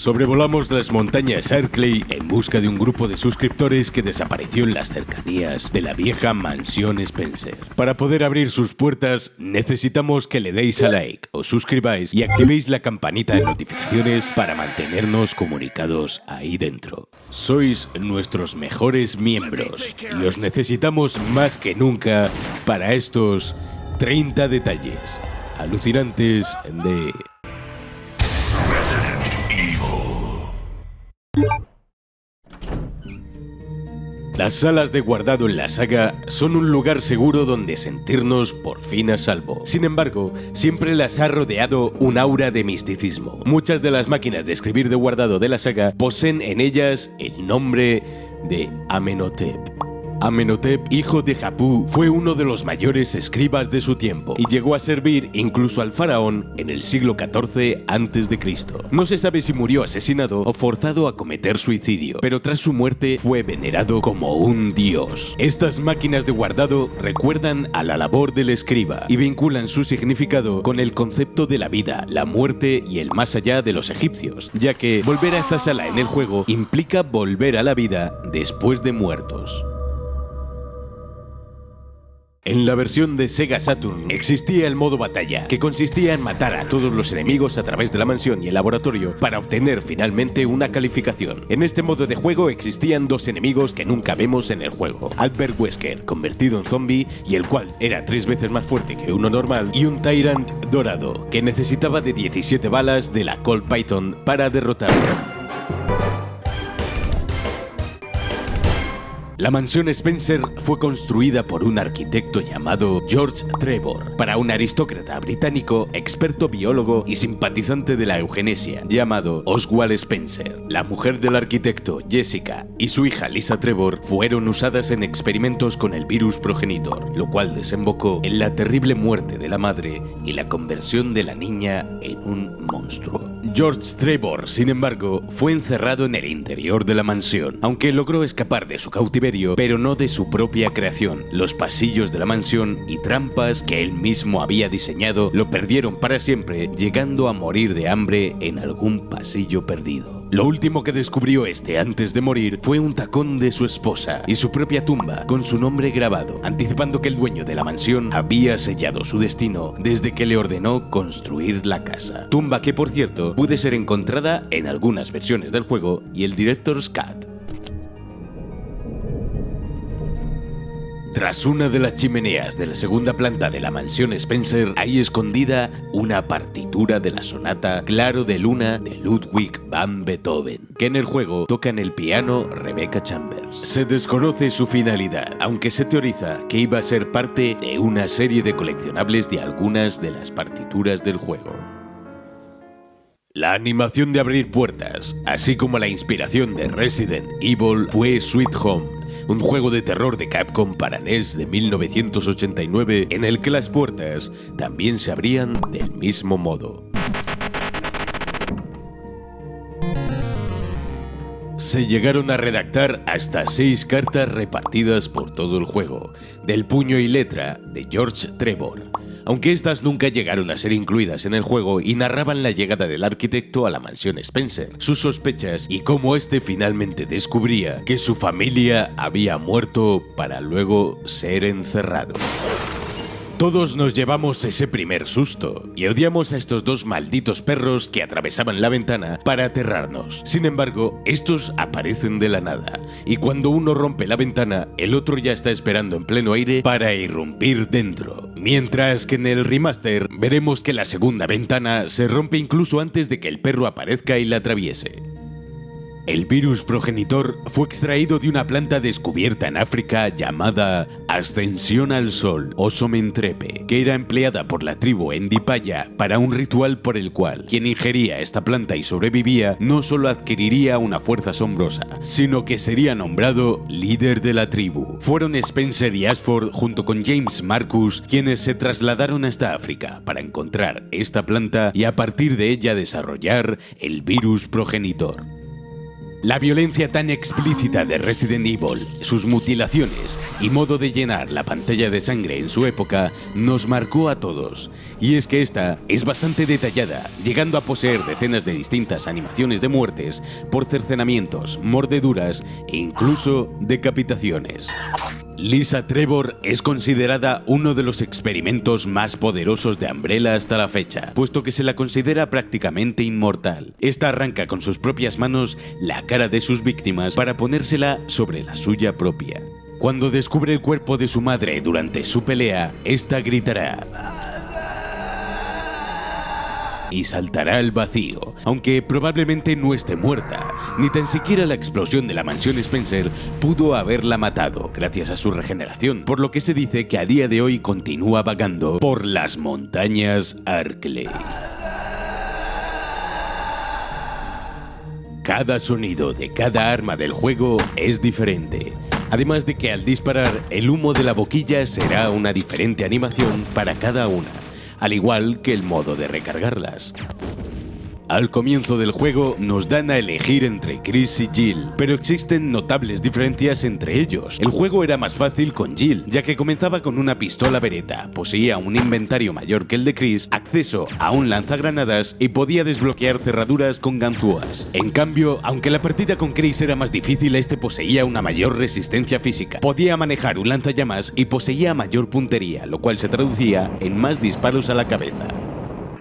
Sobrevolamos las montañas Arklay en busca de un grupo de suscriptores que desapareció en las cercanías de la vieja mansión Spencer. Para poder abrir sus puertas, necesitamos que le deis a like, os suscribáis y activéis la campanita de notificaciones para mantenernos comunicados ahí dentro. Sois nuestros mejores miembros y os necesitamos más que nunca para estos 30 detalles alucinantes de Resident Evil. Las salas de guardado en la saga son un lugar seguro donde sentirnos por fin a salvo. Sin embargo, siempre las ha rodeado un aura de misticismo. Muchas de las máquinas de escribir de guardado de la saga poseen en ellas el nombre de Amenhotep. Amenhotep, hijo de Japú, fue uno de los mayores escribas de su tiempo y llegó a servir incluso al faraón en el siglo XIV a.C. No se sabe si murió asesinado o forzado a cometer suicidio, pero tras su muerte fue venerado como un dios. Estas máquinas de guardado recuerdan a la labor del escriba y vinculan su significado con el concepto de la vida, la muerte y el más allá de los egipcios, ya que volver a esta sala en el juego implica volver a la vida después de muertos. En la versión de Sega Saturn existía el modo batalla, que consistía en matar a todos los enemigos a través de la mansión y el laboratorio para obtener finalmente una calificación. En este modo de juego existían dos enemigos que nunca vemos en el juego: Albert Wesker, convertido en zombie y el cual era 3 veces más fuerte que uno normal, y un Tyrant dorado, que necesitaba de 17 balas de la Colt Python para derrotarlo. La mansión Spencer fue construida por un arquitecto llamado George Trevor para un aristócrata británico, experto biólogo y simpatizante de la eugenesia, llamado Oswald Spencer. La mujer del arquitecto, Jessica, y su hija Lisa Trevor fueron usadas en experimentos con el virus progenitor, lo cual desembocó en la terrible muerte de la madre y la conversión de la niña en un monstruo. George Trevor, sin embargo, fue encerrado en el interior de la mansión, aunque logró escapar de su cautiverio, pero no de su propia creación. Los pasillos de la mansión y trampas que él mismo había diseñado lo perdieron para siempre, llegando a morir de hambre en algún pasillo perdido. Lo último que descubrió antes de morir fue un tacón de su esposa y su propia tumba con su nombre grabado, anticipando que el dueño de la mansión había sellado su destino desde que le ordenó construir la casa. Tumba que, por cierto, puede ser encontrada en algunas versiones del juego y el Director's Cut. Tras una de las chimeneas de la segunda planta de la mansión Spencer, hay escondida una partitura de la sonata Claro de Luna de Ludwig van Beethoven, que en el juego toca en el piano Rebecca Chambers. Se desconoce su finalidad, aunque se teoriza que iba a ser parte de una serie de coleccionables de algunas de las partituras del juego. La animación de abrir puertas, así como la inspiración de Resident Evil, fue Sweet Home, un juego de terror de Capcom para NES de 1989 en el que las puertas también se abrían del mismo modo. Se llegaron a redactar hasta 6 cartas repartidas por todo el juego, del puño y letra de George Trevor, aunque estas nunca llegaron a ser incluidas en el juego y narraban la llegada del arquitecto a la mansión Spencer, sus sospechas y cómo finalmente descubría que su familia había muerto para luego ser encerrado. Todos nos llevamos ese primer susto y odiamos a estos dos malditos perros que atravesaban la ventana para aterrarnos. Sin embargo, estos aparecen de la nada y cuando uno rompe la ventana, el otro ya está esperando en pleno aire para irrumpir dentro. Mientras que en el remaster veremos que la segunda ventana se rompe incluso antes de que el perro aparezca y la atraviese. El virus progenitor fue extraído de una planta descubierta en África llamada Ascensión al Sol o Somentrepe, que era empleada por la tribu Ndipaya para un ritual por el cual quien ingería esta planta y sobrevivía no solo adquiriría una fuerza asombrosa, sino que sería nombrado líder de la tribu. Fueron Spencer y Ashford junto con James Marcus quienes se trasladaron hasta África para encontrar esta planta y a partir de ella desarrollar el virus progenitor. La violencia tan explícita de Resident Evil, sus mutilaciones y modo de llenar la pantalla de sangre en su época nos marcó a todos. Y es que esta es bastante detallada, llegando a poseer decenas de distintas animaciones de muertes por cercenamientos, mordeduras e incluso decapitaciones. Lisa Trevor es considerada uno de los experimentos más poderosos de Umbrella hasta la fecha, puesto que se la considera prácticamente inmortal. Esta arranca con sus propias manos la cara de sus víctimas para ponérsela sobre la suya propia. Cuando descubre el cuerpo de su madre durante su pelea, esta gritará y saltará al vacío, aunque probablemente no esté muerta. Ni tan siquiera la explosión de la mansión Spencer pudo haberla matado gracias a su regeneración, por lo que se dice que a día de hoy continúa vagando por las montañas Arklay. Cada sonido de cada arma del juego es diferente. Además de que al disparar, el humo de la boquilla será una diferente animación para cada una, al igual que el modo de recargarlas. Al comienzo del juego nos dan a elegir entre Chris y Jill, pero existen notables diferencias entre ellos. El juego era más fácil con Jill, ya que comenzaba con una pistola Beretta, poseía un inventario mayor que el de Chris, acceso a un lanzagranadas y podía desbloquear cerraduras con ganzúas. En cambio, aunque la partida con Chris era más difícil, este poseía una mayor resistencia física, podía manejar un lanzallamas y poseía mayor puntería, lo cual se traducía en más disparos a la cabeza.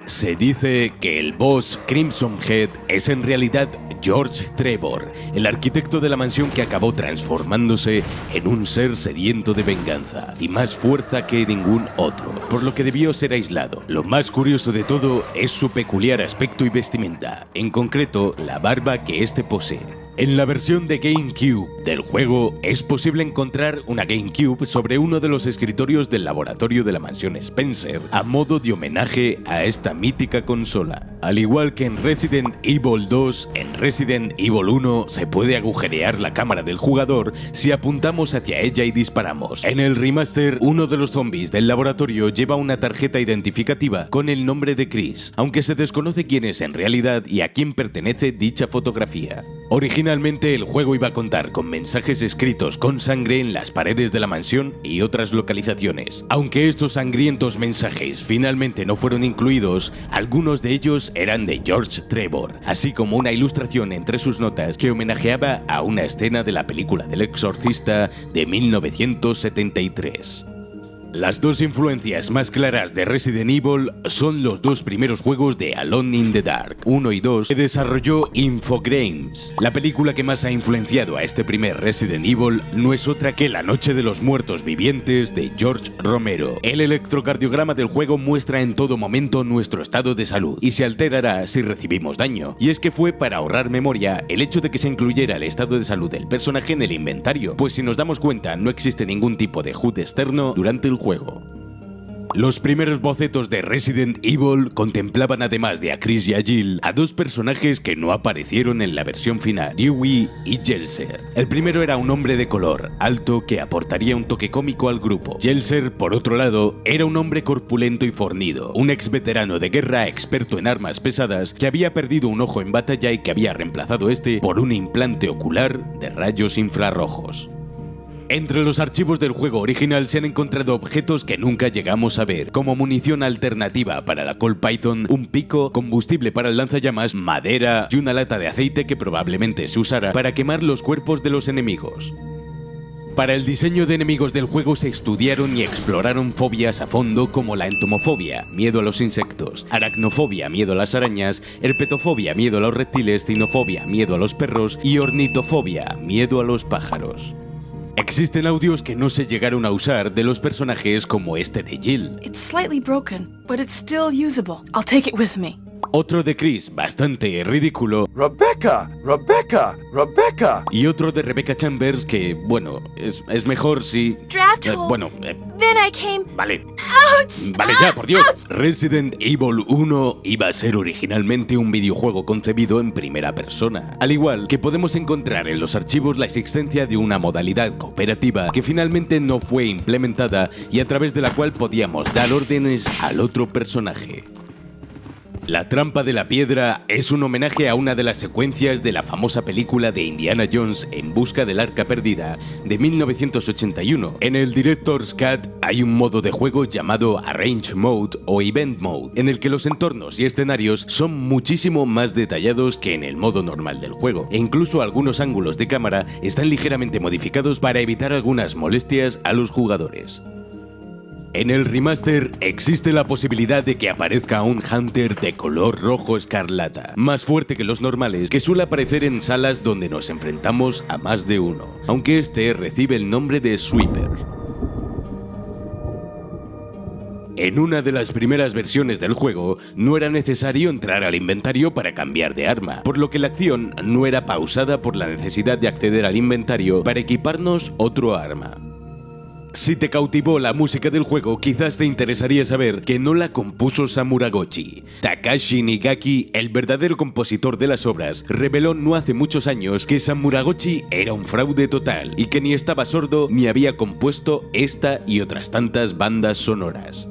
Se dice que el boss Crimson Head es en realidad George Trevor, el arquitecto de la mansión que acabó transformándose en un ser sediento de venganza y más fuerza que ningún otro, por lo que debió ser aislado. Lo más curioso de todo es su peculiar aspecto y vestimenta, en concreto la barba que este posee. En la versión de GameCube del juego es posible encontrar una GameCube sobre uno de los escritorios del laboratorio de la mansión Spencer, a modo de homenaje a esta mítica consola. Al igual que en Resident Evil 2, en Resident Evil 1 se puede agujerear la cámara del jugador si apuntamos hacia ella y disparamos. En el remaster, uno de los zombies del laboratorio lleva una tarjeta identificativa con el nombre de Chris, aunque se desconoce quién es en realidad y a quién pertenece dicha fotografía. Originalmente el juego iba a contar con mensajes escritos con sangre en las paredes de la mansión y otras localizaciones. Aunque estos sangrientos mensajes finalmente no fueron incluidos, algunos de ellos eran de George Trevor, así como una ilustración entre sus notas que homenajeaba a una escena de la película del Exorcista de 1973. Las dos influencias más claras de Resident Evil son los dos primeros juegos de Alone in the Dark, 1 y 2, que desarrolló Infogrames. La película que más ha influenciado a este primer Resident Evil no es otra que La Noche de los Muertos Vivientes de George Romero. El electrocardiograma del juego muestra en todo momento nuestro estado de salud y se alterará si recibimos daño. Y es que fue para ahorrar memoria el hecho de que se incluyera el estado de salud del personaje en el inventario, pues si nos damos cuenta no existe ningún tipo de HUD externo durante el juego. Los primeros bocetos de Resident Evil contemplaban, además de a Chris y a Jill, a dos personajes que no aparecieron en la versión final, Dewey y Jelser. El primero era un hombre de color, alto, que aportaría un toque cómico al grupo. Jelser, por otro lado, era un hombre corpulento y fornido, un ex veterano de guerra experto en armas pesadas que había perdido un ojo en batalla y que había reemplazado este por un implante ocular de rayos infrarrojos. Entre los archivos del juego original se han encontrado objetos que nunca llegamos a ver, como munición alternativa para la Colt Python, un pico, combustible para el lanzallamas, madera y una lata de aceite que probablemente se usara para quemar los cuerpos de los enemigos. Para el diseño de enemigos del juego se estudiaron y exploraron fobias a fondo como la entomofobia, miedo a los insectos, aracnofobia, miedo a las arañas, herpetofobia, miedo a los reptiles, cinofobia, miedo a los perros y ornitofobia, miedo a los pájaros. Existen audios que no se llegaron a usar de los personajes como este de Jill. It's slightly broken, but it's still usable. I'll take it with me. Otro de Chris, bastante ridículo. Rebecca, Rebecca, Rebecca. Y otro de Rebecca Chambers que, bueno, es mejor si... Draft hole. Then I came... Vale. Ouch! Vale ya, por Dios. Ouch! Resident Evil 1 iba a ser originalmente un videojuego concebido en primera persona. Al igual que podemos encontrar en los archivos la existencia de una modalidad cooperativa que finalmente no fue implementada y a través de la cual podíamos dar órdenes al otro personaje. La trampa de la piedra es un homenaje a una de las secuencias de la famosa película de Indiana Jones en busca del arca perdida de 1981. En el Director's Cut hay un modo de juego llamado Arrange Mode o Event Mode, en el que los entornos y escenarios son muchísimo más detallados que en el modo normal del juego, e incluso algunos ángulos de cámara están ligeramente modificados para evitar algunas molestias a los jugadores. En el remaster existe la posibilidad de que aparezca un Hunter de color rojo escarlata, más fuerte que los normales, que suele aparecer en salas donde nos enfrentamos a más de uno, aunque este recibe el nombre de Sweeper. En una de las primeras versiones del juego no era necesario entrar al inventario para cambiar de arma, por lo que la acción no era pausada por la necesidad de acceder al inventario para equiparnos otro arma. Si te cautivó la música del juego, quizás te interesaría saber que no la compuso Samuragochi. Takashi Nigaki, el verdadero compositor de las obras, reveló no hace muchos años que Samuragochi era un fraude total y que ni estaba sordo ni había compuesto esta y otras tantas bandas sonoras.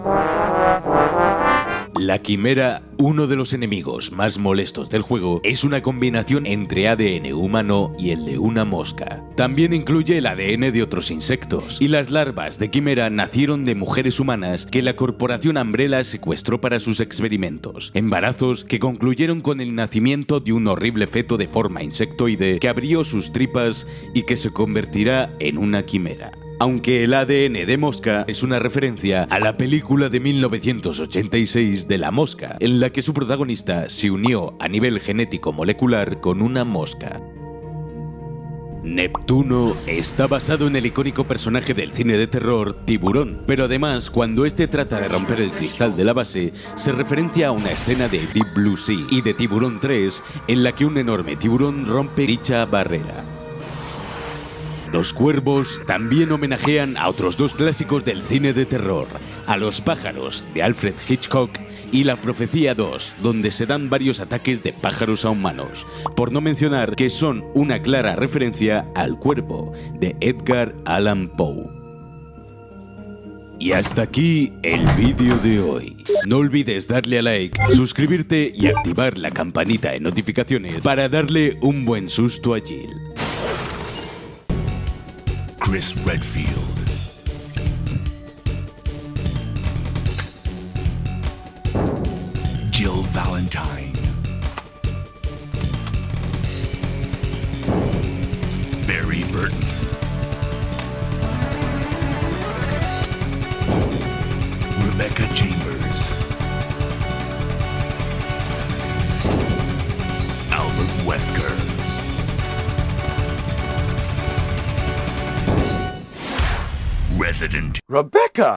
La quimera, uno de los enemigos más molestos del juego, es una combinación entre ADN humano y el de una mosca. También incluye el ADN de otros insectos, y las larvas de quimera nacieron de mujeres humanas que la corporación Umbrella secuestró para sus experimentos. Embarazos que concluyeron con el nacimiento de un horrible feto de forma insectoide que abrió sus tripas y que se convertirá en una quimera. Aunque el ADN de mosca es una referencia a la película de 1986 de La Mosca, en la que su protagonista se unió a nivel genético molecular con una mosca. Neptuno está basado en el icónico personaje del cine de terror Tiburón, pero además cuando este trata de romper el cristal de la base, se referencia a una escena de Deep Blue Sea y de Tiburón 3 en la que un enorme tiburón rompe dicha barrera. Los cuervos también homenajean a otros dos clásicos del cine de terror, a Los pájaros, de Alfred Hitchcock, y La profecía 2, donde se dan varios ataques de pájaros a humanos, por no mencionar que son una clara referencia al Cuervo, de Edgar Allan Poe. Y hasta aquí el vídeo de hoy. No olvides darle a like, suscribirte y activar la campanita de notificaciones para darle un buen susto a Jill. Chris Redfield, Jill Valentine, Barry Burton, Rebecca Chambers, Albert Wesker, Resident Rebecca!